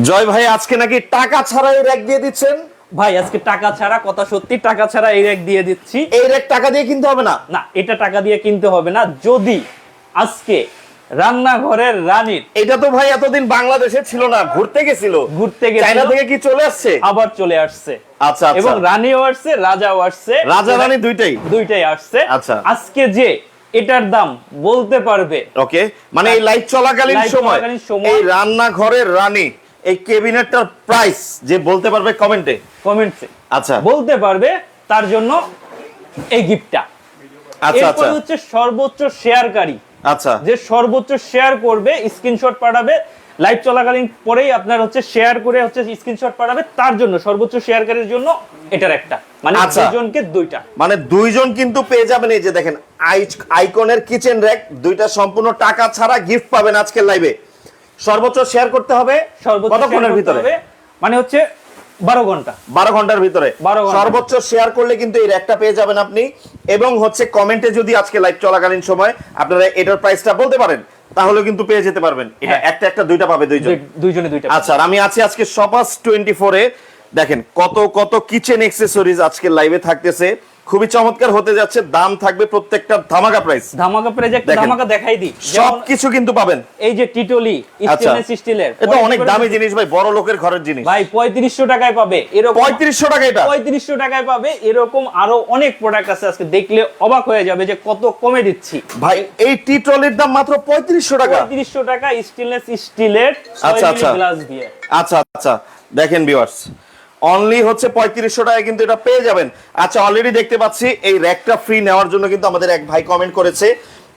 জয় ভাই আজকে নাকি টাকা ছাড়াই র‍্যাক দিয়ে দিচ্ছেন? ভাই আজকে টাকা ছাড়া, কথা সত্যি, টাকা ছাড়া এই র‍্যাক দিয়ে দিচ্ছি। এই র‍্যাক টাকা দিয়ে কিনতে হবে না? না, এটা টাকা দিয়ে কিনতে হবে না। যদি আজকে রান্নাঘরের রানীর, এটা তো ভাই এতদিন বাংলাদেশে ছিল না, ঘুরতে গেছিল। চায়না থেকে কি চলে আসছে? আবার চলে আসছে। আচ্ছা আচ্ছা। এবং রানীও আসছে, রাজাও আসছে। রাজা রানী দুইটাই আসছে। আচ্ছা। আজকে যে এটার দাম বলতে পারবে, ওকে, মানে এই লাইভ চলাকালীন সময় এই রান্নাঘরের রানী এই ক্যাবিনেটটার প্রাইস যে বলতে পারবে কমেন্টে আচ্ছা বলতে পারবে, তার জন্য এই গিফটটা। আচ্ছা আচ্ছা। এরপর হচ্ছে সর্বোচ্চ শেয়ারকারী, আচ্ছা, যে সর্বোচ্চ শেয়ার করবে, স্ক্রিনশট পাঠাবে লাইভ চলাকালীন, পরেই আপনার হচ্ছে শেয়ার করে হচ্ছে স্ক্রিনশট পাঠাবে, তার জন্য সর্বোচ্চ শেয়ারকারীর জন্য এটার একটা, মানে দুইজনকে দুইটা, মানে দুইজন কিন্তু পেয়ে যাবেন। এই যে দেখেন আইকনের কিচেন র‍্যাক, দুইটা সম্পূর্ণ টাকা ছাড়া গিফট পাবেন আজকের লাইভে। সর্বোচ্চ শেয়ার করতে হবে কতক্ষণের ভিতরে? মানে হচ্ছে 12 ঘন্টার ভিতরে সর্বোচ্চ শেয়ার করলে কিন্তু এই র‍্যাকটা পেয়ে যাবেন আপনি। এবং হচ্ছে কমেন্টে যদি আজকে লাইভ চলাকালীন সময় আপনারা এটার প্রাইসটা বলতে পারেন, তাহলে কিন্তু পেয়ে যেতে পারবেন। এটা একটা দুইটা পাবে, দুইজনে দুইটা। আচ্ছা, আমি আছি আজকে শপাস 24 এ। দেখেন কত কত কিচেন অ্যাকসেসরিজ আজকে লাইভে থাকতেছে, খুবই চমৎকার হতে যাচ্ছে। দাম থাকবে প্রত্যেকটা ধামাকা প্রাইস। একটা ধামাকা দেখাই দিই, সবকিছু কিন্তু পাবেন। এই যে টিটলি স্টেনলেস স্টিলের, এটা অনেক দামি জিনিস ভাই, বড় লোকের ঘরের জিনিস ভাই। 3500 টাকায় পাবে এরকম। 3500 টাকা? এটা 3500 টাকায় পাবে। এরকম আরো অনেক প্রোডাক্ট আছে, আজকে দেখলে অবাক হয়ে যাবে যে কত কমে দিচ্ছি ভাই। এই টিটলির দাম মাত্র 3500 টাকা। 3500 টাকা স্টেনলেস স্টিলের গ্লাস দিয়ে। আচ্ছা আচ্ছা, দেখেন ভিউয়ার্স, অনলি হচ্ছে 3500 টাকায় কিন্তু এটা পেয়ে যাবেন। আচ্ছা, অলরেডি দেখতে পাচ্ছি এই র‍্যাকটা ফ্রি নেওয়ার জন্য কিন্তু আমাদের এক ভাই কমেন্ট করেছে।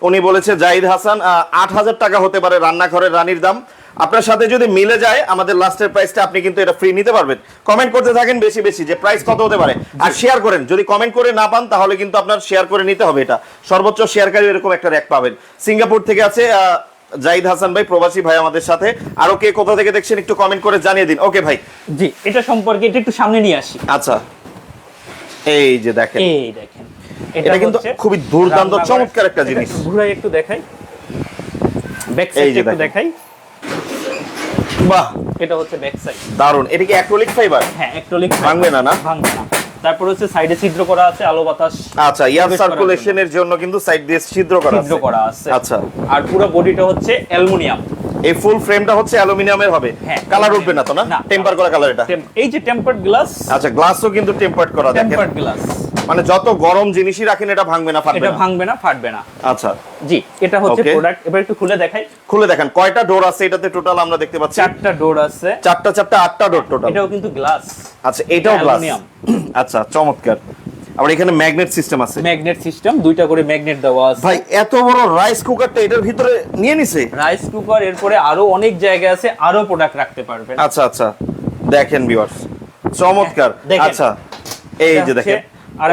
উনি বলেছে জাহিদ হাসান 8000 টাকা হতে পারে রান্নাঘরের রানীর দাম। আপনার সাথে যদি মিলে যায় আমাদের লাস্টের প্রাইসটা, আপনি কিন্তু এটা ফ্রি নিতে পারবেন। কমেন্ট করতে থাকেন বেশি বেশি যে প্রাইস কত হতে পারে, আর শেয়ার করেন। যদি কমেন্ট করে না পান তাহলে কিন্তু আপনার শেয়ার করে নিতে হবে। এটা সর্বোচ্চ শেয়ারকারী এরকম একটা র‍্যাক পাবেন। সিঙ্গাপুর থেকে আছে জাহিদ হাসান ভাই, প্রবাসী ভাই আমাদের সাথে। আরো কে কোথা থেকে দেখছেন একটু কমেন্ট করে জানিয়ে দিন। ওকে ভাই, জি, এটা সম্পর্কে এটা একটু সামনে নিয়ে আসি। আচ্ছা, এই যে দেখেন, এই দেখেন, এটা কিন্তু খুবই দুর্দান্ত চমৎকার একটা জিনিস। ঘুরাই একটু দেখাই, ব্যাক সাইড একটু দেখাই। বাহ, এটা হচ্ছে ব্যাক সাইড। দারুন। এটা কি অ্যাক্রিলিক ফাইবার? হ্যাঁ, অ্যাক্রিলিক। ভাঙবে না? না ভাঙবে না। তারপর হচ্ছে সাইডে ছিদ্র করা আছে, আলো বাতাস। আচ্ছা, এয়ার সার্কুলেশনের জন্য কিন্তু সাইড দিয়ে ছিদ্র করা আছে। আচ্ছা, আর পুরো বডিটা হচ্ছে অ্যালুমিনিয়াম। এই ফুল ফ্রেমটা হচ্ছে অ্যালুমিনিয়ামের হবে। কালার উঠবে না তো? না, টেম্পার করা কালার এটা। এই যে টেম্পারড গ্লাস। আচ্ছা, গ্লাসও কিন্তু টেম্পারড করা। দেখেন, টেম্পারড গ্লাস মানে যত গরম জিনিসই রাখেন এটা ভাঙবে না, ফাটবে না। এটা ভাঙবে না, ফাটবে না। আচ্ছা জি, এটা হচ্ছে প্রোডাক্ট। এবার একটু খুলে দেখাই। খুলে দেখান কয়টা ডোর আছে এটাতে টোটাল? আমরা দেখতে পাচ্ছি 4টা ডোর আছে। 8টা ডোর টোটাল। এটাও কিন্তু গ্লাস। আচ্ছা, এটাও গ্লাস। আচ্ছা, চমৎকার। আবার এখানে ম্যাগনেট সিস্টেম আছে। ম্যাগনেট সিস্টেম, দুইটা করে ম্যাগনেট দেওয়া আছে। ভাই, এত বড় রাইস কুকারটা এটার ভিতরে নিয়ে নিছে? রাইস কুকার, এরপরে আরো অনেক জায়গা আছে, আরো প্রোডাক্ট রাখতে পারবেন। আচ্ছা আচ্ছা, দেখেন ভিউয়ার্স, চমৎকার। আচ্ছা, এই যে দেখেন,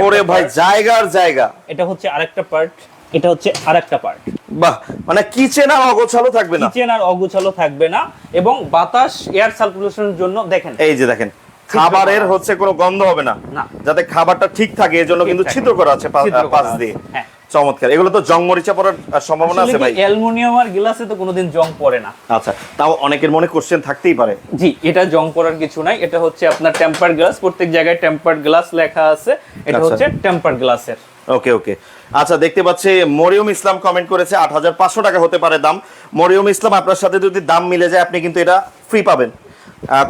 ওরে ভাই, জায়গার জায়গা। এটা হচ্ছে আরেকটা পার্ট, এটা হচ্ছে আরেকটা পার্ট। বাহ, মানে কিচেন আর অগোছালো থাকবে না। কিচেন আর অগোছালো থাকবে না, এবং বাতাস, এয়ার সার্কুলেশনের জন্য দেখেন, এই যে দেখেন, খাবারের হচ্ছে কোনো গন্ধ হবে না, যাতে খাবারটা ঠিক থাকে এজন্য কিন্তু ছিদ্র করা আছে পাশ দিয়ে। চমৎকার। এগুলো তো জং মরিচা পড়ার সম্ভাবনা আছে ভাই? অ্যালুমিনিয়াম আর গ্লাসে তো কোনোদিন জং পড়ে না। আচ্ছা, তাও অনেকের মনে কোশ্চেন থাকতেই পারে। জি, এটা জং পড়ার কিছু নাই। এটা হচ্ছে আপনার টেম্পারড গ্লাস, প্রত্যেক জায়গায় টেম্পারড গ্লাস লেখা আছে। এটা হচ্ছে টেম্পারড গ্লাসের। ওকে ওকে। আচ্ছা, দেখতে পাচ্ছি মরিয়ম ইসলাম কমেন্ট করেছে 8500 টাকা হতে পারে দাম। মরিয়ম ইসলাম, আপনার সাথে যদি দাম মিলে যায় আপনি কিন্তু এটা ফ্রি পাবেন।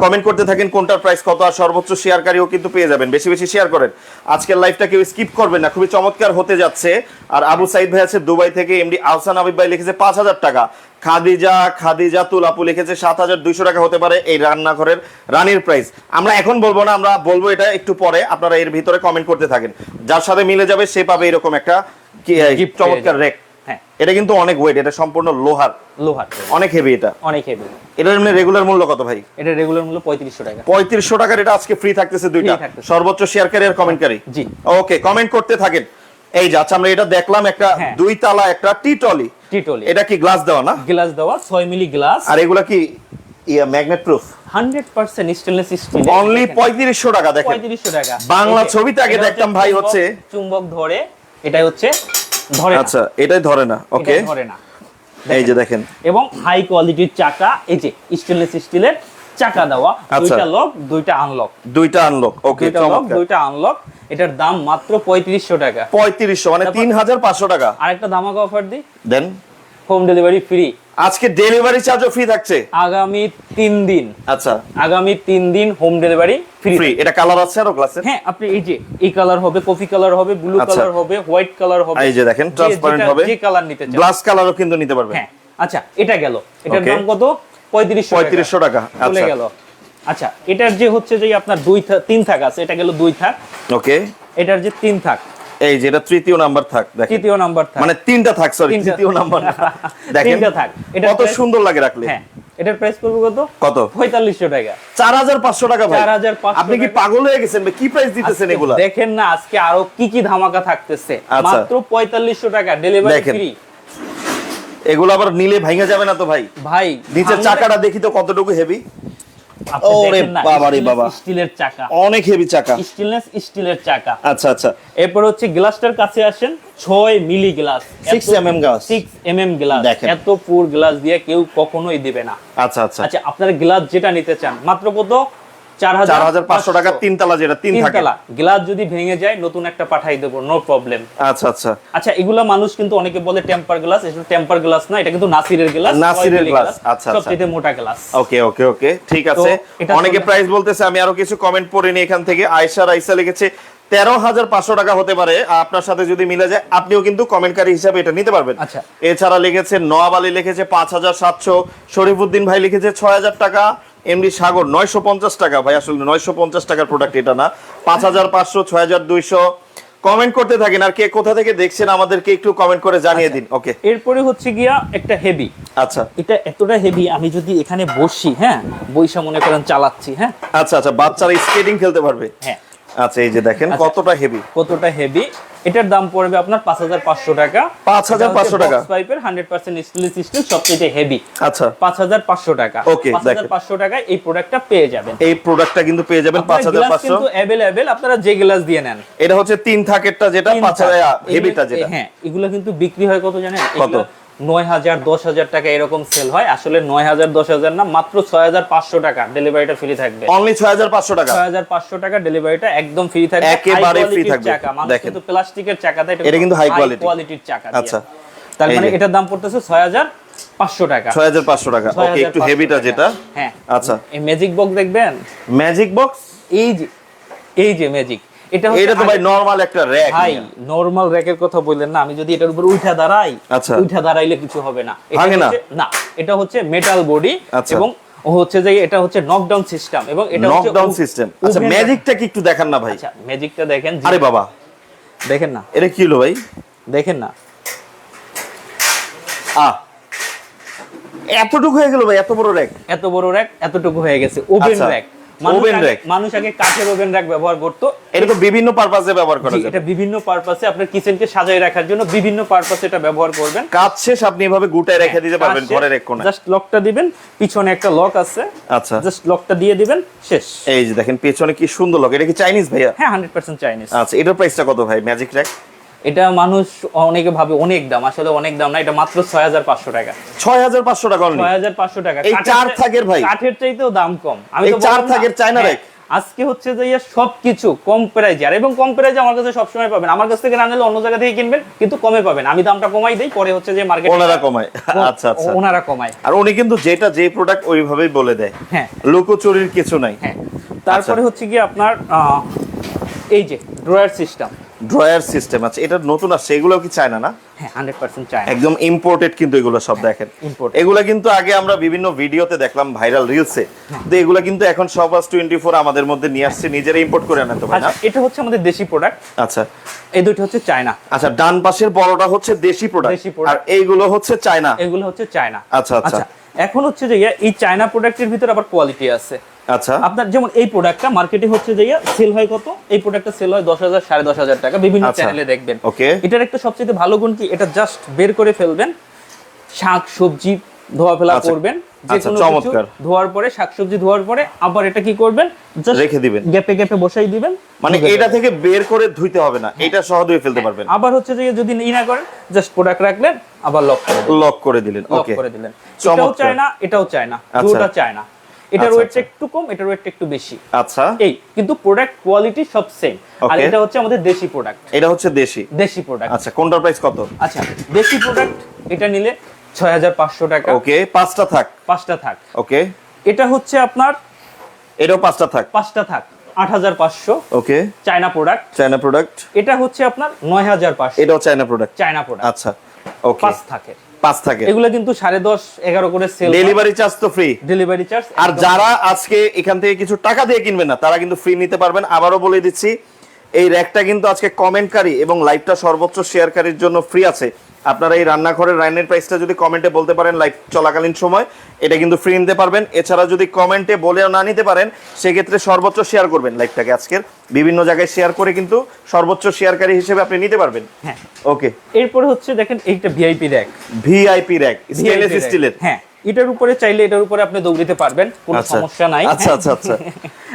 কমেন্ট করতে থাকেন কোনটার প্রাইস কত, আর সর্বোচ্চ শেয়ারকারীও কিন্তু পেয়ে যাবেন। বেশি বেশি শেয়ার করেন, আজকের লাইভটা কেউ স্কিপ করবেন না, খুবই চমৎকার হতে যাচ্ছে। আর আবু সাইদ ভাই আছে দুবাই থেকে, এমডি আহসান হাবিব ভাই লিখেছে 5000 টাকা। খাদিজা তুলাপু লিখেছে 7200 টাকা হতে পারে এই রান্নাঘরের রানীর প্রাইস। আমরা এখন বলবো না, আমরা বলবো এটা একটু পরে। আপনারা এর ভিতরে কমেন্ট করতে থাকেন, যার সাথে মিলে যাবে সে পাবে এরকম একটা চমৎকার র‍্যাক। এটা কিন্তু অনেক ওয়েট, এটা সম্পূর্ণ লোহার, অনেক হেভি। এটা অনেক হেভি। এটার এমনি রেগুলার মূল্য কত ভাই? এটা রেগুলার মূল্য 3500 টাকা। 3500 টাকার এটা আজকে ফ্রি থাকতেছে দুইটা, সর্বোচ্চ শেয়ারকারী আর কমেন্টকারী। জি, ওকে, কমেন্ট করতে থাকেন। এই যে, আচ্ছা, আমরা এটা দেখলাম একটা 2 তালা একটা টিটলি। এটা কি গ্লাস দেওয়া? না, গ্লাস দেওয়া, 6 মিলি গ্লাস। আর এগুলা কি magnet proof? 100% stainless steel. Only 3500 টাকা। দেখেন, 3500 টাকা। বাংলা ছবিতে আগে দেখতাম ভাই হচ্ছে চুম্বক ধরে, এটাই হচ্ছে ধরে না। আচ্ছা, এটাই ধরে না। ওকে, ধরে না। এই যে দেখেন, এবং হাই কোয়ালিটির চাকা, এই যে স্টেনলেস স্টিলের চাকা দেওয়া, আচ্ছা। দুইটা লক, দুইটা আনলক। দুইটা আনলক, ওকে, দুইটা লক, চমৎকার। দুইটা আনলক। এটার দাম মাত্র 3500 টাকা। 3500 মানে 3500 টাকা। আরেকটা ধামাকা অফার দিই, দেন। Home delivery free. আজকে ডেলিভারি চার্জও ফ্রি থাকছে আগামী 3 দিন, আচ্ছা, আগামী 3 দিন হোম ডেলিভারি ফ্রি। ফ্রি। এটা কালার আছে আরো গ্লাসের? হ্যাঁ, আপনি এই যে এই কালার হবে, কফি কালার হবে, ব্লু আচ্ছা। কালার হবে, হোয়াইট কালার হবে, এই যে দেখেন ট্রান্সপারেন্ট হবে, যে কালার নিতে চান, গ্লাস কালারও কিন্তু নিতে পারবেন। হ্যাঁ। আচ্ছা, এটা গেল, এটার Okay. দাম কত? 3500 টাকা। চলে আচ্ছা, গেল। আচ্ছা, এটার যে হচ্ছে যে আপনার 3 থাক আছে, এটা গেল 2 থাক। ওকে, এটার যে 3 থাক, এই যে এটা তৃতীয় নাম্বার থাক, দেখেন তৃতীয় নাম্বার থাক, মানে তিনটা থাক, সরি তিনটা। তৃতীয় নাম্বার না। দেখেন তিনটা থাক। এটা কত সুন্দর লাগে রাখলে। হ্যাঁ, এটার প্রাইস করবে কত? কত? 4500 টাকা। 4500 টাকা ভাই। 4500 আপনি কি টাকা। পাগল হয়ে গেছেন ভাই? কি প্রাইস দিতেছেন আজকে এগুলা? দেখেন না, আজকে আরো কি কি ধামাকা থাকতেছে। আচ্ছা। মাত্র 4500 টাকা, ডেলিভারি দেখেন। ফ্রি। এগুলো আবার নিলে ভাঙা যাবে না তো ভাই? ভাই, নিচের চাকাটা দেখি তো কতটুকু হেভি। আপনি ওরে দেখেন না, বাবা রে স্টিলের- বাবা। স্টিলের চাকা, অনেক হেভি চাকা। স্টিলনেস স্টিলের চাকা। আচ্ছা আচ্ছা, এরপর হচ্ছে গ্লাসটার কাছে আসেন, 6 milli glass, 6 mm glass. 6 mm glass. দেখেন। এত পুর গ্লাস দিয়ে কেউ কখনোই দিবে না। আচ্ছা আচ্ছা, আচ্ছা, আপনার গ্লাস যেটা নিতে চান মাত্র কত? 4500 টাকা, তিনতলা, যেটা তিন থাকে। তিনতলা গ্লাস যদি ভেঙে যায় নতুন একটা পাঠাই দেবো, নো প্রবলেম। আচ্ছা আচ্ছা, আচ্ছা, এগুলা মানুষ কিন্তু অনেকে বলে টেম্পার গ্লাস, এটা টেম্পার গ্লাস না, এটা কিন্তু নাসিরের গ্লাস। নাসিরের 6 মিলি গ্লাস। আচ্ছা, আচ্ছা। সবচেয়ে মোটা গ্লাস। ওকে ওকে ওকে, ঠিক আছে। এটা অনেকে চলে- প্রাইস বলতেছে, আমি আরো কিছু কমেন্ট পড়িনি এখান থেকে। রাইসা লিখেছে 13500 টাকা হতে পারে, আপনার সাথে যদি মিলে যায় আপনিও কিন্তু কমেন্টকারী হিসাবে এটা নিতে পারবেন। আচ্ছা। এছাড়া লিখেছে নওয়াব আলী লিখেছে 5700, শরীফউদ্দিন ভাই লিখেছে 6000 টাকা, এমডি সাগর 950 টাকা। ভাই আসলে 950 টাকার প্রোডাক্ট এটা না, 5500, 6200। কমেন্ট করতে থাকেন, আর কে কোথা থেকে দেখছেন আমাদেরকে একটু কমেন্ট করে জানিয়ে দিন। ওকে, এরপরে হচ্ছে গিয়া একটা হেভি। আচ্ছা এটা এতটা হেভি, আমি যদি এখানে বসি, হ্যাঁ, বইসা মনে করেন চালাচ্ছি, হ্যাঁ আচ্ছা আচ্ছা, বাচ্চারা স্কেটিং খেলতে পারবে। হ্যাঁ, আচ্ছা, এই যে দেখেন আচ্ছা। কতটা হেভি। কতটা হেভি। এটার দাম পড়বে আপনার 5500 টাকা। 5500 টাকা। বক্স পাইপের 100% স্টেনলেস স্টিল, সবচেয়ে হেভি। আচ্ছা, 5500 টাকা। Okay, 5500 টাকায় এই প্রোডাক্টটা পেয়ে যাবেন। এই প্রোডাক্টটা কিন্তু পেয়ে যাবেন আপনার গ্লাস 5500। কিন্তু अवेलेबल, আপনারা যে গ্লাস দিয়ে নেন। এটা হচ্ছে 3 থাকেরটা, যেটা 5000 হেভিটা যেটা। হ্যাঁ, এগুলো কিন্তু বিক্রি হয় কত জানেন? কত? এগুলো 9000 10000 টাকা এরকম সেল হয়। আসলে 9000 10000 না, মাত্র 6500 টাকা, ডেলিভারিটা ফ্রি থাকবে। অনলি 6500 টাকা। 6500 টাকা ডেলিভারিটা একদম ফ্রি থাকবে। একেবারে High free quality-র থাকবে। চাকা, মানুষ দেখেন। কিন্তু প্লাস্টিকের চাকা দেয়, এটা কিন্তু high quality। কোয়ালিটির চাকা দিয়ে। আচ্ছা। তার এই মানে যে। এটার দাম পড়তেছে 6500 টাকা। 6500 টাকা। ওকে, একটু 6500 হেভিটা টাকা। যেটা। হ্যাঁ। আচ্ছা, এই ম্যাজিক বক্স দেখবেন, ম্যাজিক বক্স। এই যে ম্যাজিক, এটা হচ্ছে এটা তো ভাই নরমাল একটা র‍্যাক। ভাই নরমাল র‍্যাকের কথা বললেন না, আমি যদি এটার উপর উঠা দাঁড়াই, আচ্ছা। উঠা দাঁড়াইলে কিছু হবে না। এটা ভাঙে না? না, এটা হচ্ছে মেটাল বডি, আচ্ছা। এবং ও হচ্ছে যে এটা হচ্ছে নকডাউন সিস্টেম, এবং এটা হচ্ছে নকডাউন সিস্টেম। আচ্ছা, oven- ম্যাজিকটা কি একটু দেখান না ভাই? আচ্ছা, ম্যাজিকটা দেখেন। আরে বাবা, দেখেন না, এটা কি হলো ভাই? দেখেন না, এতটুকু হয়ে গেল ভাই, এত বড় র‍্যাক। এত বড় র‍্যাক, এতটুকু হয়ে গেছে। ওভেন আচ্ছা, র‍্যাক। oven rack। মানুষ আগে কাঠের ওভেন র‍্যাক ব্যবহার করতো। এটা তো বিভিন্ন পারপাসে ব্যবহার করা যায়। এটা বিভিন্ন পারপাসে, আপনার কিচেনকে সাজায় রাখার জন্য বিভিন্ন পারপাসে এটা ব্যবহার করবেন। কাজ শেষ আপনি এভাবে গুটায় রেখে দিতে পারবেন ঘরের এক কোণে। জাস্ট লকটা দিবেন, পিছনে একটা লক আছে, আচ্ছা, জাস্ট লকটা দিয়ে দিবেন, শেষ। এই যে দেখেন পেছনে কি সুন্দর লক। এটা কি চাইনিজ ভাইয়া? হ্যাঁ, 100% চাইনিজ। আচ্ছা, এটার প্রাইসটা কত ভাই ম্যাজিক র‍্যাক? এটা মানুষ অনেকে ভাবে অনেক দাম, আসলে অনেক দাম না, এটা মাত্র 6500 টাকা। 6500 টাকা অনলি। 6500 টাকা। এই চার থাকের ভাই, কাঠের চাইতেও দাম কম। আমি এই তো চার বললাম না, থাকের চায়না হ্যাঁ, র‍্যাক। আজকে হচ্ছে যে সবকিছু কম প্রাইজে, আর এবং কম প্রাইজে আমার কাছে সবসময় পাবেন। আমার কাছ থেকে না নিলে অন্য জায়গা থেকে কিনবেন, কিন্তু কমে পাবেন। আমি দামটা কমাই দেই, পরে হচ্ছে যে মার্কেটে ওনারা কমায়। আচ্ছা আচ্ছা, ওনারা কমায়। আর উনি কিন্তু যে প্রোডাক্ট ওইভাবেই বলে দেয়। হ্যাঁ, লুকোচুরির কিছু নাই। হ্যাঁ। তারপরে হচ্ছে কি আপনার এই যে ড্রয়ার সিস্টেম, ড্রয়ার সিস্টেম আছে, এটা নতুন আসছে। এগুলো কি চায়না না? হ্যাঁ, 100% চায়না, একদম ইম্পোর্টেড কিন্তু এগুলো সব। দেখেন import। এগুলা কিন্তু আগে আমরা বিভিন্ন ভিডিওতে দেখলাম, ভাইরাল রিলসে। তো এগুলা কিন্তু এখন সবাস 24 আমাদের মধ্যে নিয়ে আসছে, নিজেরা ইম্পোর্ট করে আনতে পারে না। আচ্ছা, এটা হচ্ছে আমাদের দেশি প্রোডাক্ট। আচ্ছা, এই দুটো হচ্ছে চায়না। আচ্ছা, ডান পাশের বড়টা হচ্ছে দেশি প্রোডাক্ট, দেশি product। আর এইগুলো হচ্ছে চায়না। এগুলো হচ্ছে চায়না। আচ্ছা আচ্ছা এখন হচ্ছে যে এই চায়না প্রোডাক্টের ভিতরে আবার কোয়ালিটি আছে। আচ্ছা, আপনার যেমন এই প্রোডাক্টটা মার্কেটে হচ্ছে যে সেল হয় কত? এই প্রোডাক্টটা সেল হয় 10000 10500 টাকা, বিভিন্ন আচ্ছা। চ্যানেলে দেখবেন। ওকে, এটার একটা সবচেয়ে ভালো গুণ কি, এটা জাস্ট বের করে ফেলবেন, শাক সবজি ধোয়া ফেলা আচ্ছা। করবেন, যে আচ্ছা, কোনো চমৎকার। কিছু ধোয়ার পরে, শাকসবজি ধোয়ার পরে আবার এটা কি করবেন, জাস্ট রেখে দিবেন, গ্যাপে গ্যাপে বসাই দিবেন। মানে ঢুকে এটা যাবে। থেকে বের করে ধুইতে হবে না, এটা সহ ধুয়ে ফেলতে পারবেন। আবার হচ্ছে যে যদি ই না করেন, জাস্ট প্রোডাক্ট রাখলেন, আবার লক করে দিলেন, লক করে দিলেন। লক ওকে, করে দিলেন। এটাও চমৎকার। চায় না, এটাও চায় না, আচ্ছা। দুটোটা চায় না। এটার আচ্ছা, ওয়েটটা আচ্ছা। একটু কম, এটার ওয়েটটা একটু বেশি। আচ্ছা, এই কিন্তু প্রোডাক্ট কোয়ালিটি সব সেম। আর Okay. এটা হচ্ছে আমাদের দেশি প্রোডাক্ট, এটা হচ্ছে দেশি। দেশি প্রোডাক্ট। আচ্ছা, কোনটার প্রাইস কত? আচ্ছা, দেশি প্রোডাক্ট এটা নিলে 6500 টাকা। ওকে, 5টা থাক। 5টা থাক। ওকে, এটা হচ্ছে আপনার এটাও 5টা থাক। 5টা থাক 8500। ওকে, চায়না প্রোডাক্ট। China product. এটা হচ্ছে আপনার 9500। এটাও চায়না প্রোডাক্ট। China product. আচ্ছা, ওকে, 5 থাকে। 5 থাকে। এগুলো কিন্তু 10.5 11 করে সেল। ডেলিভারি চার্জ তো ফ্রি। Delivery charge. আর যারা আজকে এখান থেকে কিছু টাকা দিয়ে কিনবেন না, তারা কিন্তু ফ্রি নিতে পারবেন। আবারও বলে দিচ্ছি, এই র‍্যাকটা কিন্তু আজকে কমেন্টকারী এবং লাইভটা সর্বোচ্চ শেয়ারকারীর জন্য ফ্রি আছে। আপনারা এই রান্নাঘরের রান্নার প্রাইসটা যদি কমেন্টে বলতে পারেন লাইভ চলাকালীন সময়, এটা কিন্তু ফ্রি নিতে পারবেন। এছাড়া যদি কমেন্টে বলেও না নিতে পারেন, সেক্ষেত্রে সর্বোচ্চ শেয়ার করবেন লাইভটাকে, আজকের বিভিন্ন জায়গায় শেয়ার করে কিন্তু সর্বোচ্চ শেয়ারকারী হিসেবে আপনি নিতে পারবেন। হ্যাঁ, ওকে। এরপরে হচ্ছে দেখেন এইটা VIP rack. VIP rack, stainless স্টিলের। হ্যাঁ, এটার উপরে চাইলে এটার উপরে আপনি দৌড়াতে পারবেন, কোনো সমস্যা নাই। আচ্ছা আচ্ছা আচ্ছা,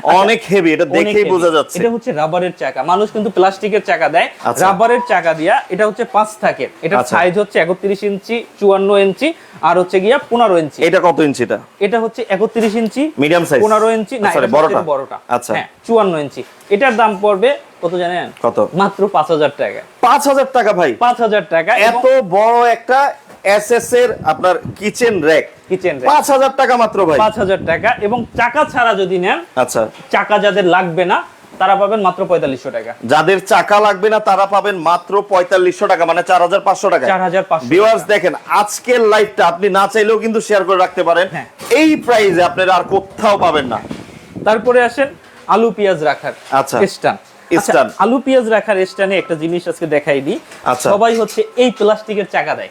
অনেক হেভি, এটা দেখেই বোঝা যাচ্ছে। এটা হচ্ছে রাবারের চাকা, মানুষ কিন্তু প্লাস্টিকের চাকা দেয়, আচ্ছা। রাবারের চাকা দিয়া। এটা হচ্ছে 5 থাকে। এটার আচ্ছা। সাইজ হচ্ছে 31 ইঞ্চি, 54 ইঞ্চি, আর হচ্ছে গিয়া 15 ইঞ্চি। এটা কত ইঞ্চিটা? এটা হচ্ছে 31 ইঞ্চি, মিডিয়াম সাইজ, 15 ইঞ্চি, না সরি এটা বড়টা। বড়টা। আচ্ছা, হ্যাঁ, 54 ইঞ্চি। এটার দাম পড়বে কত জানেন? কত? মাত্র 5000 টাকা। 5000 টাকা ভাই? 5000 টাকা। এত বড় একটা এসএস এর আপনার কিচেন র‍্যাক, কিচেন র‍্যাক 5000 টাকা মাত্র ভাই? 5000 টাকা। এবং চাকা ছাড়া যদি নেন, আচ্ছা, চাকা যাদের লাগবে না তারা পাবেন মাত্র 4500 টাকা। যাদের চাকা লাগবে না তারা পাবেন মাত্র 4500 টাকা, মানে 4500 টাকা। 4500। ভিউয়ার্স দেখেন, আজকের লাইভটা আপনি না চাইলেও কিন্তু শেয়ার করে রাখতে পারেন। হ্যাঁ। এই প্রাইসে আপনারা আর কোথাও পাবেন না। তারপরে আসেন আলু পেঁয়াজ রাখার আচ্ছা, স্ট্যান্ড। স্ট্যান্ড। আলু পেঁয়াজ রাখার স্ট্যান্ডে একটা জিনিস আজকে দেখাই দিই। আচ্ছা। সবাই হচ্ছে এই প্লাস্টিকের চাকা দেয়।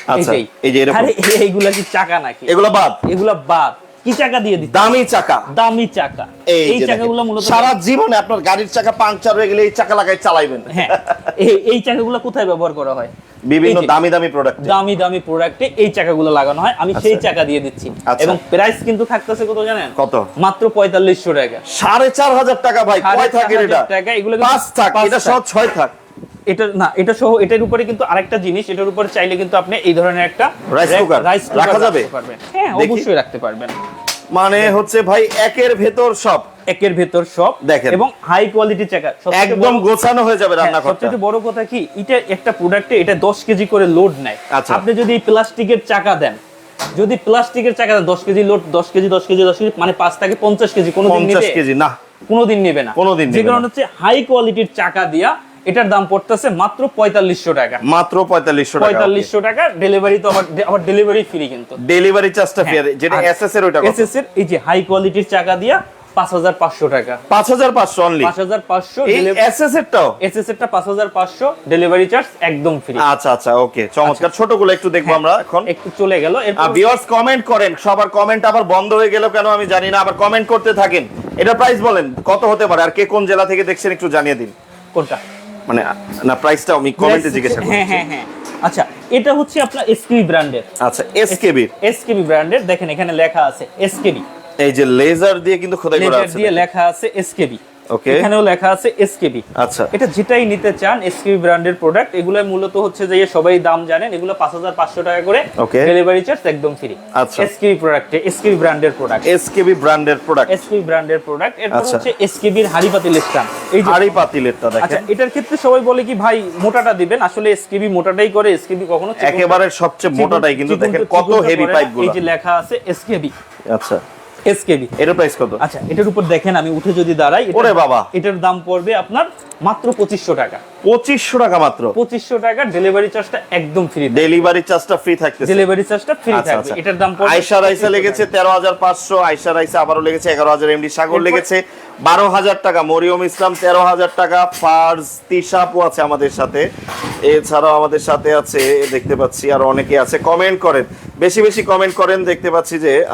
আচ্ছা, এই যে এরকম। আরে এইগুলা কি চাকা নাকি? এগুলো বাদ, এগুলা বাদ। কি চাকা দিয়ে দিচ্ছে? দামি চাকা। দামি চাকা। এই যে চাকাগুলো দেখেন, মূলত সারা জীবনে আপনার গাড়ির চাকা পাংচার হয়ে গেলে এই চাকা লাগাই চালাইবেন। হ্যাঁ, এই চাকাগুলো কোথায় ব্যবহার করা হয়? বিভিন্ন এই যে দামি দামি প্রোডাক্ট, দামি দামি প্রোডাক্টে এই চাকাগুলো লাগানো হয়। আমি সেই চাকা দিয়ে দিচ্ছি। আচ্ছা। এবং প্রাইস কিন্তু থাকতেছে কত জানেন? কত? মাত্র 4500 টাকা। 4500 টাকা ভাই? কয় থাকের এটা? 4500 টাকা। এগুলো 5 থাক, এটা সহ 6 থাক। এটা না, এটা সহ এটার উপরে কিন্তু আরেকটা জিনিস, এটার উপরে চাইলে কিন্তু আপনি এই ধরনের একটা রাইস কুকার রাখা যাবে। হ্যাঁ, দেখি। অবশ্যই রাখতে পারবেন। মানে হচ্ছে ভাই একের ভেতর সব, একের ভেতর সব দেখেন। এবং হাই কোয়ালিটি চাকা। সবচেয়ে একদম বড়- গোছানো হয়ে যাবে হ্যাঁ, রান্নাঘরটা। সবচেয়ে বড় কথা কি, এটা একটা প্রোডাক্টে এটা 10 কেজি করে লোড নেয়। আচ্ছা। আপনি যদি এই প্লাস্টিকের চাকা দেন, যদি প্লাস্টিকের চাকা দেন 10 KG load, 10 KG 10 KG 10 KG, মানে 5 থেকে 50 কেজি কোনোদিন 50 নেবে? কেজি না, কোনোদিন নেবে না। কোনোদিন যে নেবে কারণে না। হচ্ছে হাই কোয়ালিটির চাকা দিয়া এটার দাম পড়তেছে মাত্র 4500 টাকা। মাত্র 4500 টাকা। 4500 টাকা। ডেলিভারি তো আবার ডেলিভারি ফ্রি কিন্তু। ডেলিভারি চার্জটা ফ্রি, যেটা এসএস এর ওইটা কত? এসএস এর এই যে হাই কোয়ালিটির চাকা দিয়া 5500 টাকা। 5500 অনলি। 5500 এই এসএস এরটাও? এসএস এরটা 5500, ডেলিভারি চার্জ একদম ফ্রি। আচ্ছা আচ্ছা, ওকে, চমৎকার। ছোটগুলো একটু দেখবো আমরা এখন। একটু চলে গেল। ভিউয়ার্স কমেন্ট করেন, সবার কমেন্ট আবার বন্ধ হয়ে গেল কেন আমি জানি না, আবার কমেন্ট করতে থাকেন। এটা প্রাইস বলেন কত হতে পারে, আর কে কোন জেলা থেকে দেখছেন একটু জানিয়ে দিন। কোনটা? মানে না, প্রাইসটা আমি কমেন্টে জিজ্ঞাসা করছি। হ্যাঁ হ্যাঁ হ্যাঁ। আচ্ছা, এটা হচ্ছে আপনার এসকেবি ব্র্যান্ডের। আচ্ছা, এসকেবি। এসকেবি ব্র্যান্ডের, দেখেন এখানে লেখা আছে এসকেবি। এই যে লেজার দিয়ে কিন্তু খোদাই করা লেজার আছে, দিয়ে লেখা আছে এসকেবি। ওকে, এখানেও লেখা আছে এসকেবি। আচ্ছা। এটা যেটাই নিতে চান এসকেবি ব্র্যান্ডের প্রোডাক্ট, এগুলো মূলত হচ্ছে যে সবাই দাম জানেন, এগুলো 5500 টাকা করে। ওকে। ডেলিভারি চার্জ একদম ফ্রি। আচ্ছা। এসকেবি প্রোডাক্টে, এসকেবি ব্র্যান্ডের প্রোডাক্ট। এসকেবি ব্র্যান্ডের প্রোডাক্ট। এসকেবি ব্র্যান্ডের প্রোডাক্ট। এরপর আচ্ছা। হচ্ছে এসকেবির হাড়ি পাতিল স্ট্যান্ড। এই যে হাড়ি পাতিলেরটা আচ্ছা, দেখেন, এটার ক্ষেত্রে সবাই বলে কি ভাই মোটাটা দিবেন, আসলে এসকেবি মোটাটাই করে। এসকেবি কখনো চিকন- একেবারে সবচেয়ে মোটাটাই, কিন্তু চিকন- দেখেন চিকনটা কত হেভি করে না। পাইপগুলো। এই যে লেখা আছে এসকেবি। আচ্ছা, এসকেবি। এটার প্রাইস কত? আচ্ছা, এটার উপর দেখেন আমি উঠে যদি দাঁড়াই, ওরে বাবা, এটার দাম পড়বে আপনার মাত্র 2500 টাকা। 2500 টাকা মাত্র? 2500 টাকা। ডেলিভারি চার্জটা একদম ফ্রি। ডেলিভারি চার্জটা ফ্রি থাকতেছে? ডেলিভারি চার্জটা ফ্রি আচ্ছা, থাকবে। আচ্ছা। এটার দাম পড়বে আয়শা রাইসা লেগেছে 13500, আয়শা রাইসা আবারও লেগেছে 11000, এমডি সাগর এরপর- লেগেছে 12000 টাকা, মরিয়ম ইসলাম 13000 টাকা, ফারজ তিশাপু আছে আমাদের সাথে, এছাড়াও আমাদের সাথে আছে দেখতে পাচ্ছি আর অনেকে আছে। কমেন্ট করেন, বেশি বেশি কমেন্ট করেন। দেখতে পাচ্ছি যে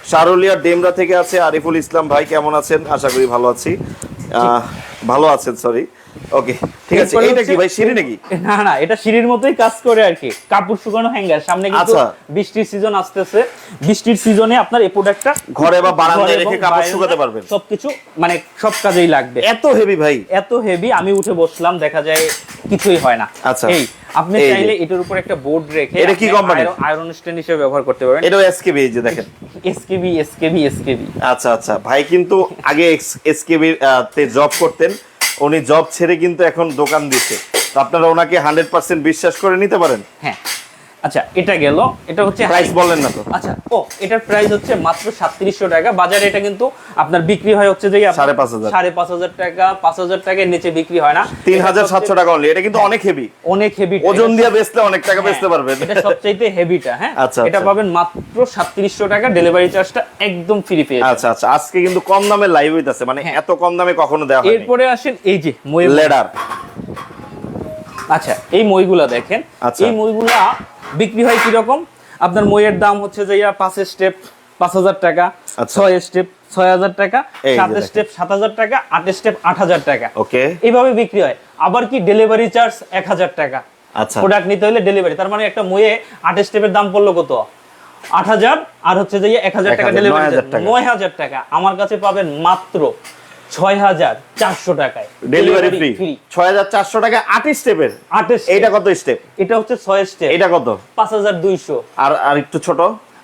শারুলিয়ার ডেমরা থেকে আছে আরিফুল ইসলাম ভাই, কেমন আছেন? আশা করি ভালো আছি। ভালো আছেন, সরি। ওকে, ঠিক আছে। এরপরে এইটা কি হচ্ছে- ভাই, সিঁড়ি নাকি? না না, এটা সিঁড়ির মতোই কাজ করে আর কি। কাপড় শুকানো হ্যাঙ্গার। সামনে কিন্তু আচ্ছা। বৃষ্টির সিজন আসতেছে। বৃষ্টির সিজনে আপনার এই প্রোডাক্টটা ঘরে বা বারান্দায় ঘরে রেখে এবং কাপড় বারান্দায় শুকাতে পারবেন। সবকিছু মানে সব কাজেই লাগবে। এত হেভি ভাই? এত হেভি, আমি উঠে বসলাম দেখা যায় কিছুই হয় না। আচ্ছা। এই আপনি এই যে। চাইলে এটার উপর একটা বোর্ড রেখে এটা কি কোম্পানি? আয়রন স্ট্যান্ড হিসেবে ব্যবহার করতে পারবেন। এটাও এসকেবি, এই যে দেখেন এসকেবি এসকেবি এসকেবি। আচ্ছা আচ্ছা, ভাই কিন্তু আগে এসকেবি তে জব করতেন, উনি জব ছেড়ে কিন্তু এখন দোকান দিচ্ছে, তো আপনারা ওনাকে 100% বিশ্বাস করে নিতে পারেন। হ্যাঁ, আচ্ছা এটা গেল, এটা হচ্ছে প্রাইস বললেন না তো? আচ্ছা ও এটার প্রাইস হচ্ছে মাত্র 3700 টাকা। বাজারে এটা কিন্তু আপনার বিক্রি হয় হচ্ছে যে 5500 5500 টাকা, 5000 টাকার নিচে বিক্রি হয় না। 3700 টাকা অনলি। এটা কিন্তু অনেক হেভি, অনেক হেভি, ওজন দিয়ে বেচলে অনেক টাকা বেচতে পারবেন। এটা সবচাইতে হেভিটা। হ্যাঁ, আচ্ছা, এটা আচ্ছা। পাবেন মাত্র 3700 টাকা, ডেলিভারি চার্জটা একদম ফ্রি পেয়ে যাবেন। আচ্ছা আচ্ছা, আজকে কিন্তু কম দামে লাইভ হইতাছে, মানে এত কম দামে কখনো দেওয়া হয়নি। এরপরে আসেন এই যে মই লেডার। আচ্ছা এই মইগুলা দেখেন, আচ্ছা। এই মইগুলা বিক্রি হয় কি রকম? আপনার মইয়ের দাম হচ্ছে যে 5 স্টেপ 5000 টাকা, আচ্ছা। 6 স্টেপ 6000 টাকা, এই যে 7 দেখেন। স্টেপ 7000 টাকা, 8 স্টেপ 8000 টাকা। ওকে। এইভাবে বিক্রি হয়। আবার কি ডেলিভারি চার্জ 1000 টাকা। আচ্ছা। প্রোডাক্ট নিতে হলে ডেলিভারি, তার মানে একটা মইয়ে 8 স্টেপের দাম পড়লো কত? 8000, আর হচ্ছে যে 1000 টাকা 1000, ডেলিভারি 9000 টাকা। 9000 টাকা। আমার কাছে পাবেন মাত্র 6400 টাকায় ডেলিভারি ফ্রি। 6400 টাকা 8 স্টেপের। 8 স্টেপ। এইটা কত স্টেপ? এটা হচ্ছে 6 স্টেপ। এটা কত? 5200। আর আর একটু ছোট?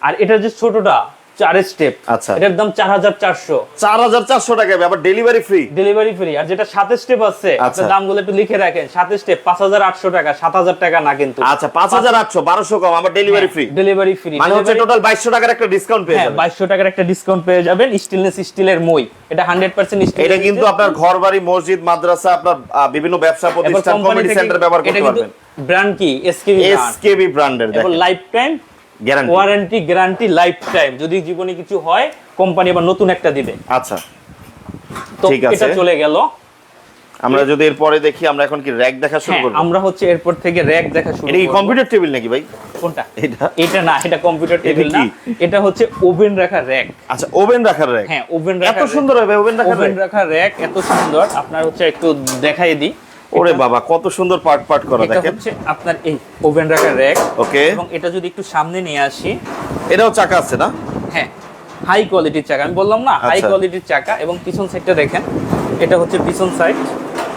আর এটা যে ছোটটা 4 স্টেপ, আচ্ছা। এটার দাম 4400। 4400 টাকা, আবার ডেলিভারি ফ্রি। Delivery free. আর যেটা 7 স্টেপ আছে, আচ্ছা। আপনার দামগুলো একটু লিখে রাখেন। 7 স্টেপ 5800 টাকা, 7000 টাকা না কিন্তু। আচ্ছা, 5800, 1200 কম, আবার ডেলিভারি ফ্রি। Delivery free. মানে হচ্ছে টোটাল 2200 টাকার একটা ডিসকাউন্ট পেয়ে হ্যাঁ, যাবেন। 2200 টাকার একটা ডিসকাউন্ট পেয়ে যাবেন। স্টেনলেস স্টিলের মই, এটা 100% স্টিল। এটা কিন্তু আপনার ঘর বাড়ি, মসজিদ, মাদ্রাসা, আপনার বিভিন্ন ব্যবসা প্রতিষ্ঠান, কমিউনিটি সেন্টার ব্যবহার করতে পারবেন। ব্র্যান্ড কি? SKB brand. এসকেবি ব্র্যান্ডের এবং দেখেন, life time guarantee. Warranty, guarantee life time. যদি জীবনে কিছু হয়, কোম্পানি আবার নতুন একটা দিবে। আচ্ছা, তো ঠিক আছে। এটা চলে গেল। আমরা যদি এরপরে দেখি, আমরা এখন কি র‍্যাক দেখা শুরু হ্যাঁ, করব? আমরা হচ্ছে এরপর থেকে র‍্যাক দেখা শুরু এটা কি করব। কম্পিউটার টেবিল নাকি ভাই? কোনটা? এটা? এটা না, এটা কম্পিউটার টেবিল না, কি? এটা হচ্ছে ওভেন রাখার র‍্যাক। আচ্ছা, ওভেন রাখার র‍্যাক। হ্যাঁ, ওভেন এত রাখার সুন্দর হবে ওভেন রাখার ওভেন র‍্যাক? রাখার র‍্যাক এত সুন্দর। আপনার হচ্ছে একটু দেখাই দিই। ওরে বাবা, কত সুন্দর পার্ট পার্ট করা এটা দেখেন। হচ্ছে আপনার এই ওভেন রাখার র‍্যাক। ওকে। এবং এটা যদি একটু সামনে নিয়ে আসি, এটাও চাকা আছে না? হ্যাঁ, হাই কোয়ালিটির চাকা। আমি বললাম না, হাই আচ্ছা। কোয়ালিটির চাকা। এবং পিছন সাইডটা দেখেন, এটা হচ্ছে পিছন সাইড।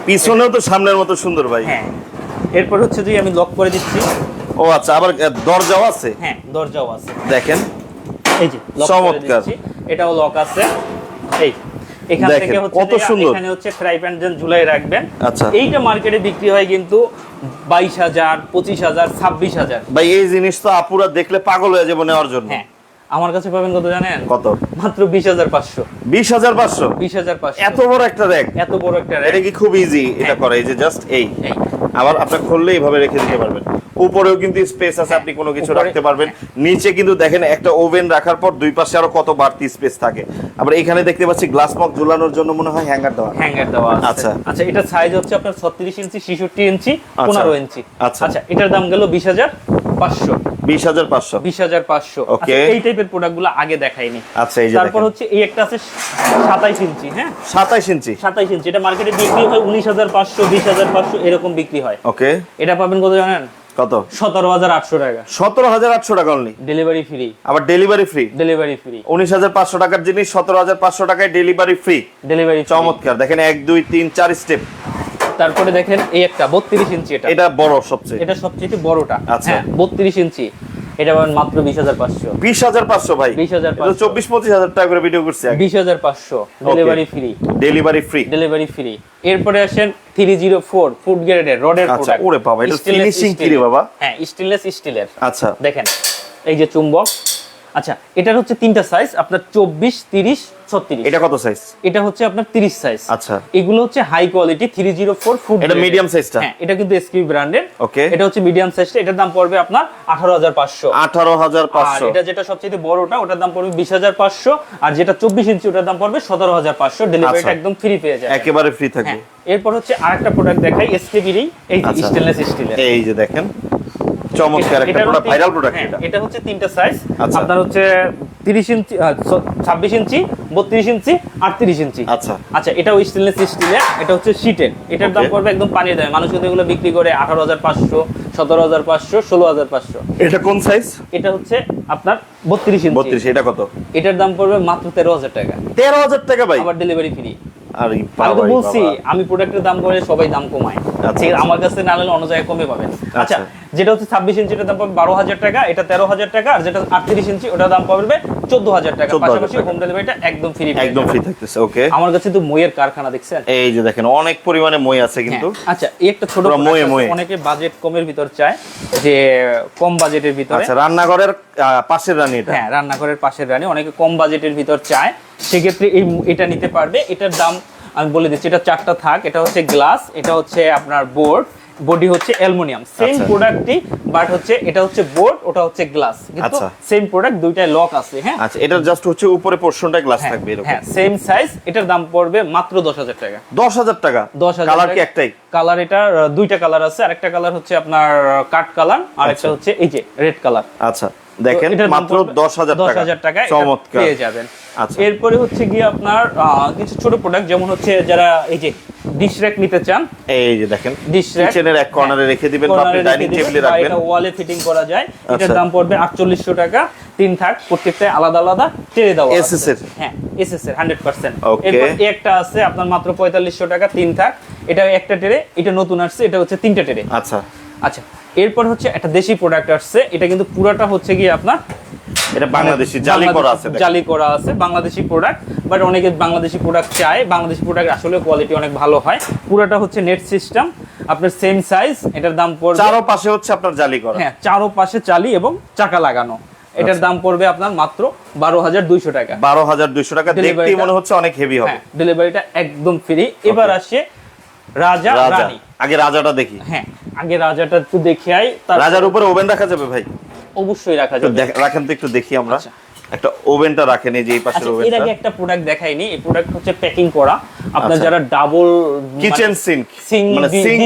পিছনেও তো সামনের মতো সুন্দর ভাই। হ্যাঁ, এরপর হচ্ছে যে আমি লক করে দিচ্ছি। ও আচ্ছা, আবার দরজাও আছে। হ্যাঁ, দরজাও আছে। দেখেন এই যে লক করে চমৎকার। দিচ্ছি, এটাও লক আছে। এই এখান দেখেন, থেকে হচ্ছে কত যে সুন্দর। এখানে হচ্ছে ফ্রাই প্যান যেন ঝুলাই রাখবেন। আচ্ছা। এইটা মার্কেটে বিক্রি হয় কিন্তু 22000, 25000, 26000। ভাই এই জিনিস তো আপুরা দেখলে পাগল হয়ে যাবে নেওয়ার জন্য। হ্যাঁ, আমার কাছে পাবেন কত জানেন? কত? মাত্র 20500। 20500? 20500। এত বড় একটা র‍্যাক? এত বড় একটা এটা র‍্যাক। কি খুব ইজি এটা করে? এই যে জাস্ট এই, এই আবার আপনি খুললে এইভাবে রেখে দিতে পারবেন। উপরেও কিন্তু স্পেস আছে, আপনি কোনো কিছু উপরে- রাখতে পারবেন। নিচে কিন্তু দেখেন একটা ওভেন রাখার পর দুই পাশে আরো কত বাড়তি স্পেস থাকে। আবার এখানে দেখতে পাচ্ছি গ্লাস মগ ঝুলানোর জন্য মনে হয় হ্যাঙ্গার দেওয়া। হ্যাঙ্গার দেওয়া আছে। আচ্ছা। আচ্ছা, এটা সাইজ হচ্ছে আপনার 36 ইঞ্চি, 66 ইঞ্চি, আচ্ছা। 15 ইঞ্চি। আচ্ছা। আচ্ছা, এটার দাম গেল 20500। 20500। 20500। ওকে। আচ্ছা, এই টাইপের প্রোডাক্টগুলো আগে দেখাইনি। আচ্ছা, এই যে তারপর দেখেন হচ্ছে এই একটা আছে 27 ইঞ্চি। হ্যাঁ, 27 ইঞ্চি। 27 ইঞ্চি। এটা মার্কেটে বিক্রি হয় 19500, 20500 এরকম বিক্রি হয়। ওকে। এটা পাবেন কত জানেন? কত? 17800 টাকা। 17800 টাকা অনলি। Delivery free. আবার ডেলিভারি ফ্রি। Delivery free. 19500 টাকার জিনিস 17500 টাকায় ডেলিভারি ফ্রি। ডেলিভারি চমৎকার। দেখেন 1 2 3 4 স্টেপ। তারপরে দেখেন এই একটা 32 ইঞ্চি। এটা এটা বড় সবচেয়ে। এটা সবচেয়ে বড়টা। আচ্ছা। হ্যাঁ, 32 ইঞ্চি। এটা পাবেন মাত্র 20500। 20500 ভাই। 20500 24-25 টাকা করে ভিডিও করছি আগে। 20500 delivery free. Delivery free. Delivery free. এরপরে আসেন 304 ফুড গ্রেডের রডের আচ্ছা, প্রোডাক্ট। ওরে বাবা, এটা ফিনিশিং কি রে বাবা? হ্যাঁ, স্টেনলেস স্টিলের। আচ্ছা। দেখেন এই যে চুম্বক। আচ্ছা, এটার হচ্ছে তিনটা সাইজ, আপনার 24, 30, 36। এটা কত সাইজ? এটা হচ্ছে আপনার 30 সাইজ। আচ্ছা। এগুলো হচ্ছে হাই কোয়ালিটি 304 ফুড। এটা মিডিয়াম সাইজটা? হ্যাঁ, এটা কিন্তু এসকিউ ব্র্যান্ডের। ওকে। এটা হচ্ছে মিডিয়াম সাইজটা। এটার দাম পড়বে আপনার 18500। 18500। আর এটা যেটা সবচেয়ে বড়টা, ওটার দাম পড়বে 20500। আর যেটা 24 ইঞ্চি, ওটার দাম পড়বে 17500। ডেলিভারিটা আচ্ছা। একদম ফ্রি পেয়ে যাবেন। একেবারে ফ্রি থাকবে। হ্যাঁ, এরপর হচ্ছে আরেকটা প্রোডাক্ট দেখাই এসকেবিরই, এই আচ্ছা। স্টেনলেস স্টিলের। এই যে দেখেন চমৎকার একটা প্রোডাক্ট, ভাইরাল প্রোডাক্ট এটা। এটা হচ্ছে তিনটা সাইজ। আচ্ছা। আপনার হচ্ছে 30 ইঞ্চি, 26 ইঞ্চি, 32 ইঞ্চি, 38 ইঞ্চি। আচ্ছা। আচ্ছা, এটাও স্টেনলেস স্টিলের। এটা হচ্ছে শীটের। এটার দাম Okay. পড়বে একদম পানির দামে। মানুষ কিন্তু এগুলো বিক্রি করে 18500, 17500, 16500। এটা কোন সাইজ? এটা হচ্ছে আপনার 32 ইঞ্চি। 32। এটা কত? এটার দাম পড়বে মাত্র 13000 টাকা। 13000 টাকা ভাই? আবার ডেলিভারি ফ্রি। আরে আমি বাবা তো রে বলছি, বাবা। আমি প্রোডাক্টের দাম বলে সবাই দাম কমায়। আচ্ছা, ঠিক আছে, আচ্ছা। আমার কাছে না নিলে অন্য জায়গায় কমে পাবেন। আচ্ছা, আচ্ছা। যেটা হচ্ছে 26 ইঞ্চিটার দাম পাবে 12,000 টাকা, এটা 13,000 টাকা, আর যেটা 38 ইঞ্চি ওটার দাম পাবে 14,000 টাকা। 14,000 পাশাপাশি টাকা। হোম ডেলিভারিটা একদম ফ্রি। একদম ফ্রি থাকতেছে। ওকে, আমার কাছে তো মইয়ের কারখানা দেখছেন, এই যে দেখেন অনেক পরিমাণে মই আছে কিন্তু। হ্যাঁ। আচ্ছা, এই একটা ছোট পুরো product ময়ে আছে, ময়ে। অনেকে বাজেট কমের ভিতর চায়, যে কম বাজেটের ভিতরে। আচ্ছা, রান্নাঘরের পাশের রানী এটা। হ্যাঁ, রান্নাঘরের পাশের রানী, অনেকে কম বাজেটের ভিতর চায়, সেক্ষেত্রে এটা নিতে পারবে। এটার দাম আমি বলে দিচ্ছি, এটা 4টা থাক, এটা হচ্ছে গ্লাস, এটা হচ্ছে আপনার বোর্ড, বডি হচ্ছে অ্যালুমিনিয়াম, সেম আচ্ছা। প্রোডাক্টই, বাট হচ্ছে এটা হচ্ছে বোর্ড, ওটা হচ্ছে গ্লাস, কিন্তু আচ্ছা। সেম প্রোডাক্ট, দুইটাই লক আছে। হ্যাঁ, আচ্ছা, এটা জাস্ট হচ্ছে উপরে পোরশনটা গ্লাস হ্যাঁ, থাকবে এরকম। হ্যাঁ, সেম সাইজ। এটার দাম পড়বে মাত্র 10,000 টাকা। 10,000 টাকা। 10,000 কালার কি টাকা। একটাই? কালার এটা দুইটা কালার আছে, আরেকটা কালার হচ্ছে আপনার কাট কালার, আর একটা আচ্ছা। হচ্ছে এই যে রেড কালার। আচ্ছা, দেখেন এটার দাম মাত্র পড়বে 10,000 টাকা। এটা চমৎকার। পেয়ে যাবেন। আচ্ছা। এরপরে হচ্ছে গিয়ে আপনার কিছু ছোট প্রোডাক্ট, যেমন হচ্ছে যারা এই যে ডিশ র‍্যাক নিতে চান, এই যে দেখেন ডিশ র‍্যাক কিচেনের এক কর্নারে রেখে দিবেন বা আপনি ডাইনিং টেবিলে রাখবেন। এটা ওয়ালে ফিটিং করা যায়। এটার আচ্ছা। দাম পড়বে 4800 টাকা। 3 থাক, প্রত্যেকটা আলাদা আলাদা টেরে দেওয়া আছে। এসএস এর? হ্যাঁ, এসএস এর 100%। Okay. এরপর এই একটা আছে আপনার মাত্র 4500 টাকা, 3 থাক, এটা একটা টেরে, এটা নতুন আসছে, এটা হচ্ছে 3টা টেরে। আচ্ছা, আচ্ছা, এরপর হচ্ছে একটা দেশি প্রোডাক্ট আসছে, এটা কিন্তু পুরাটা হচ্ছে গিয়ে আপনার এটা বাংলাদেশি জালি করা আছে দেখেন। জালি করা আছে, বাংলাদেশি প্রোডাক্ট, বাট অনেকে বাংলাদেশি প্রোডাক্ট চায়, বাংলাদেশি প্রোডাক্ট আসলে কোয়ালিটি অনেক ভালো হয়। পুরাটা হচ্ছে নেট সিস্টেম, আপনার সেম সাইজ, এটার দাম পড়বে, চারো পাশে হচ্ছে আপনার জালি করা। হ্যাঁ, চারো পাশে চালি এবং চাকা লাগানো। এটার দাম পড়বে আপনার মাত্র 12,200 টাকা। 12,200 টাকা। দেখতেই Delivery-টা- মনে হচ্ছে অনেক হেভি হবে। হ্যাঁ, ডেলিভারিটা একদম ফ্রি। এবার আসে রাজা রাজা, রানী। আগে রাজাটা দেখি। হ্যাঁ, আগে রাজাটা একটু দেখে আই, রাজার উপরে ওভেন রাখা যাবে ভাই? অবশ্যই রাখা একটু যাবে। রাখেন তো, একটু দেখি আমরা। আচ্ছা। একটা ওভেনটা রাখেন, এই যে এই পাশের আচ্ছা, এর ওভেনটা। আগে একটা প্রোডাক্ট দেখাইনি, এই প্রোডাক্ট হচ্ছে প্যাকিং করা। আপনার আচ্ছা। যারা ডাবল কিচেন সিঙ্ক, মানে সিঙ্ক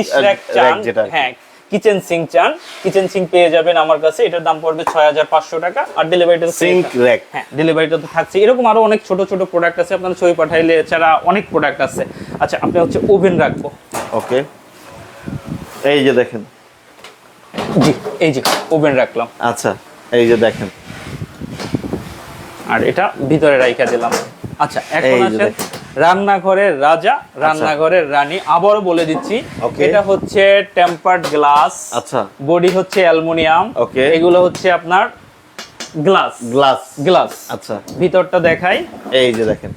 চান, যেটা। হ্যাঁ, কিচেন সিঙ্ক চান, কিচেন সিঙ্ক পেয়ে যাবেন আমার কাছে। এটার দাম পড়বে 6,500 টাকা, আর ডেলিভারিটা সিঙ্ক র‍্যাক। হ্যাঁ, ডেলিভারিটা তো থাকছে। এরকম আরো অনেক ছোট ছোট প্রোডাক্ট আছে, আপনারা ছবি পাঠাইলে, এছাড়া অনেক প্রোডাক্ট আছে। আচ্ছা, আপনি হচ্ছে ওভেন রাখবো। ওকে, এই যে দেখেন। জি, এই যে ওভেন রাখলাম, আচ্ছা, এই যে দেখেন। আর এটা ভিতরে রাইখা দিলাম। আচ্ছা, এখন এই যে আসেন দেখেন। রান্নাঘরের রাজা, রান্নাঘরের রানী। আবারও বলে দিচ্ছি, Okay. এটা হচ্ছে টেম্পার্ড গ্লাস। আচ্ছা। বডি হচ্ছে অ্যালুমিনিয়াম। Okay. এগুলো হচ্ছে আপনার গ্লাস। গ্লাস। গ্লাস। আচ্ছা, ভিতরটা দেখাই। এই যে দেখেন,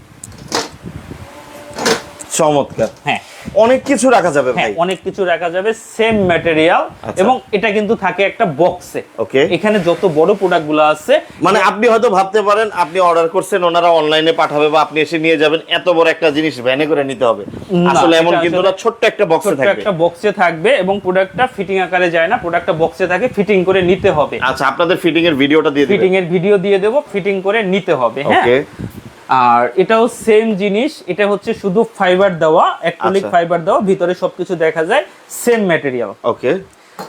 চমৎকার। হ্যাঁ, অনেক কিছু রাখা যাবে হ্যাঁ, ভাই। অনেক কিছু রাখা যাবে, সেম ম্যাটেরিয়াল। আচ্ছা। এবং এটা কিন্তু থাকে একটা বক্সে। ওকে। এখানে যত বড় প্রোডাক্ট গুলো আছে, মানে আপনি হয়তো ভাবতে পারেন আপনি অর্ডার করছেন, ওনারা অনলাইনে পাঠাবে বা আপনি এসে নিয়ে যাবেন, এত বড় একটা জিনিস ভ্যানে করে নিতে হবে। না, আসলে এমন এটা কিন্তু আসলে না, ছোট্ট একটা বক্সে ছোট্ট থাকবে। একটা বক্সে থাকবে, এবং প্রোডাক্টটা ফিটিং আকারে যায় না, প্রোডাক্টটা বক্সে থাকে, ফিটিং করে নিতে হবে। আচ্ছা, আপনাদের ফিটিং এর ভিডিওটা দিয়ে ফিটিং দিবেন। এর ভিডিও দিয়ে দেবো, ফিটিং করে নিতে হবে। হ্যাঁ, ওকে। আর এটাও সেম জিনিস, এটা হচ্ছে শুধু ফাইবার দেওয়া, অ্যাক্রিলিক আচ্ছা। ফাইবার দেওয়া, ভিতরে সবকিছু দেখা যায়, সেম ম্যাটেরিয়াল। ওকে।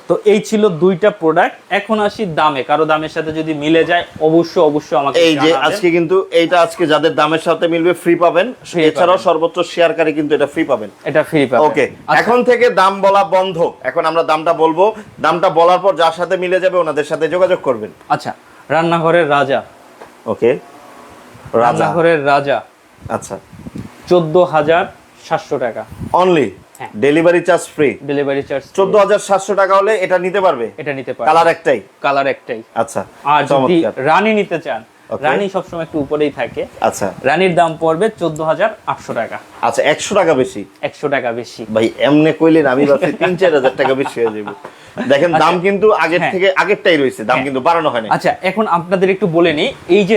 তো এই ছিল দুইটা প্রোডাক্ট। এখন আসি দামে, কারো দামের সাথে যদি মিলে যায় অবশ্যই আমাকে এই যে জানাবেন। আজকে কিন্তু এইটা আজকে যাদের দামের সাথে মিলবে ফ্রি পাবেন, Free এছাড়াও পাবেন। সর্বোচ্চ শেয়ারকারী কিন্তু এটা ফ্রি পাবেন। এটা ফ্রি পাবেন। ওকে, আচ্ছা, এখন থেকে দাম বলা বন্ধ। এখন আমরা দামটা বলবো, দামটা বলার পর যার সাথে মিলে যাবে ওনাদের সাথে যোগাযোগ করবেন। আচ্ছা, রান্নাঘরের রাজা। ওকে, রাজা। রান্নাঘরের রাজা আচ্ছা, 14,700 টাকা। অনলি হ্যাঁ। Delivery charge free. Delivery charge 14,700 টাকা হলে এটা নিতে পারবে। এটা নিতে পারবেন। কালার একটাই। কালার একটাই। আচ্ছা, আর যদি চমৎকার। রানী নিতে চান, Okay. রানী সবসময় একটু উপরেই থাকে। আচ্ছা, রানীর দাম পড়বে 14,800 টাকা। আচ্ছা, 100 টাকা বেশি 100 টাকা বেশি। ভাই। এমনে কইলেন আমি ভাবছি 3-4 টাকা বেশি হয়ে যাবে। দেখেন দাম কিন্তু আগের হ্যাঁ। থেকে আগেরটাই রয়েছে, দাম কিন্তু বাড়ানো হয়নি। আচ্ছা, এখন আপনাদের একটু বলে নিই, এই যে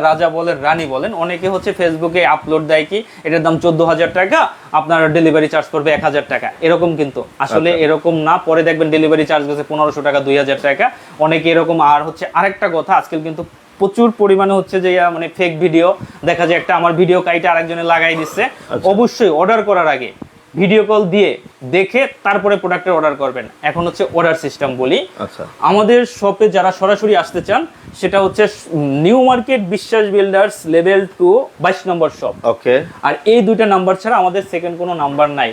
রাজা বলেন, রানী বলেন, অনেকে হচ্ছে ফেসবুকে আপলোড দেয় কি এটার দাম 14,000 টাকা, আপনার ডেলিভারি চার্জ করবে 1,000 টাকা, এরকম কিন্তু আসলে আচ্ছা। এরকম না। পরে দেখবেন ডেলিভারি চার্জ গেছে 1,500 টাকা, 2,000 টাকা, অনেকে এরকম। আর হচ্ছে আরেকটা কথা, আজকাল কিন্তু প্রচুর পরিমাণে হচ্ছে যে মানে ফেক ভিডিও দেখা যায়, একটা আমার ভিডিও কাইটা আরেকজনে লাগাই দিচ্ছে। আচ্ছা। অবশ্যই অর্ডার করার আগে ভিডিও কল দিয়ে দেখে তারপরে প্রোডাক্টের অর্ডার করবেন। এখন হচ্ছে অর্ডার সিস্টেম বলি। আচ্ছা। আমাদের শপে যারা সরাসরি আসতে চান, সেটা হচ্ছে নিউ মার্কেট বিশ্বাস বিল্ডার্স লেভেল 2 22 নম্বর শপ। ওকে। আর এই দুইটা নাম্বার ছাড়া আমাদের সেকেন্ড কোনো নাম্বার নাই।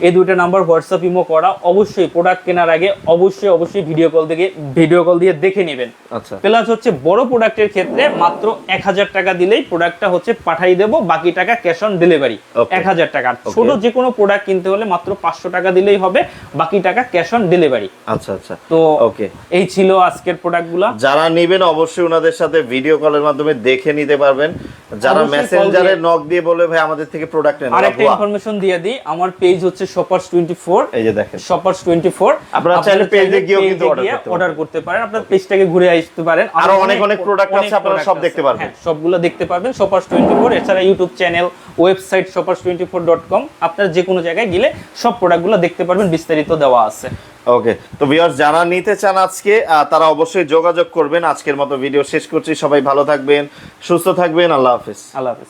এই দুইটা নাম্বার হোয়াটসঅ্যাপ ইমো করা, অবশ্যই প্রোডাক্ট কেনার আগে অবশ্যই ভিডিও কল দিয়ে দেখে নেবেন। আচ্ছা। প্লাস হচ্ছে বড় প্রোডাক্টের ক্ষেত্রে মাত্র 1000 টাকা দিলেই প্রোডাক্টটা হচ্ছে পাঠিয়ে দেব, বাকি টাকা ক্যাশ অন ডেলিভারি। 1000 টাকা। ছোট যে কোনো প্রোডাক্ট কিনতে হলে মাত্র 500 টাকা দিলেই হবে, বাকি টাকা ক্যাশ অন ডেলিভারি। আচ্ছা আচ্ছা। তো ওকে, এই ছিল আজকের প্রোডাক্টগুলো। যারা নেবেন অবশ্যই ওনাদের সাথে ভিডিও কলের মাধ্যমে দেখে নিতে পারবেন। যারা মেসেঞ্জারে নক দিয়ে বলে ভাই আমাদের থেকে প্রোডাক্ট নেন, আরেকটা ইনফরমেশন দিয়ে দিই, আমার পেজ হচ্ছে শপার্স 24। এই যে দেখেন শপার্স 24, আপনারা চাইলে পেজে গিয়েও কিন্তু অর্ডার করতে পারেন। আপনার পেজটাকে ঘুরে আসতে পারেন, আরো অনেক প্রোডাক্ট আছে, আপনারা সব দেখতে পারবেন। হ্যাঁ, সবগুলো দেখতে পারবেন শপার্স 24। এছাড়া ইউটিউব চ্যানেল, ওয়েবসাইট shopers24.com, আপনারা যে কোনো জায়গায় গেলে সব প্রোডাক্টগুলো দেখতে পারবেন, বিস্তারিত দেওয়া আছে। ওকে, তো ভিউয়ার্স যারা নিতে চান আজকে তারা অবশ্যই যোগাযোগ করবেন। আজকের মতো ভিডিও শেষ করছি, সবাই ভালো থাকবেন, সুস্থ থাকবেন, আল্লাহ হাফেজ। আল্লাহ হাফেজ।